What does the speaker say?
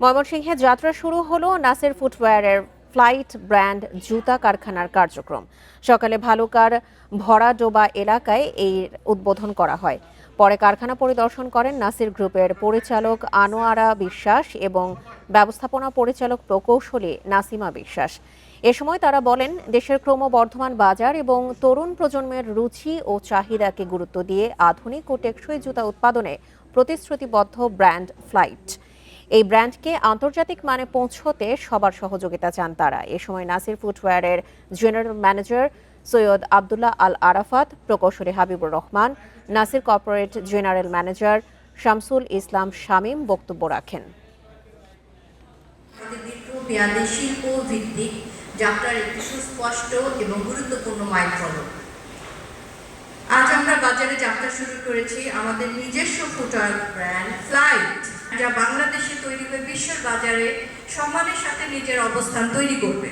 ময়মনসিংহে যাত্রা শুরু হলো নাসির ফুটওয়্যারের ফ্লাইট ব্র্যান্ড জুতা কারখানার কার্যক্রম। সকালে ভালুকার ভরাডোবা এলাকায় এই উদ্বোধন করা হয়। পরে কারখানা পরিদর্শন করেন নাসির গ্রুপের পরিচালক আনোয়ারা বিশ্বাস এবং ব্যবস্থাপনা পরিচালক প্রকৌশলী নাসিমা বিশ্বাস। এ সময় তারা বলেন, দেশের ক্রমবর্ধমান বাজার এবং তরুণ প্রজন্মের রুচি ও চাহিদাকে গুরুত্ব দিয়ে আধুনিক ও টেকসই জুতা উৎপাদনে প্রতিশ্রুতিবদ্ধ ব্র্যান্ড ফ্লাইট। এই ব্র্যান্ডকে আন্তর্জাতিক মানে পৌঁছতে সবার সহযোগিতা চান তারা। এ সময় নাসির ফুটওয়্যারের জেনারেল ম্যানেজার সৈয়দ আবদুল্লাহ আল আরাফাত, প্রকৌশলী Habibur Rahman, Nasir corporate general manager Shamsul Islam Shamim বক্তব্য রাখেন। শিল্প ভিত্তিক যাত্রার একটি সুস্পষ্ট এবং গুরুত্বপূর্ণ মাইলফলক। আজ আমরা বাজারে যাত্রা শুরু করেছি আমাদের নিজস্ব ফুটওয়্যার ব্র্যান্ড ফ্লাইট, যা বাংলাদেশে তৈরি হয়ে বিশ্বের বাজারে সম্মানের সাথে নিজের অবস্থান তৈরি করবে।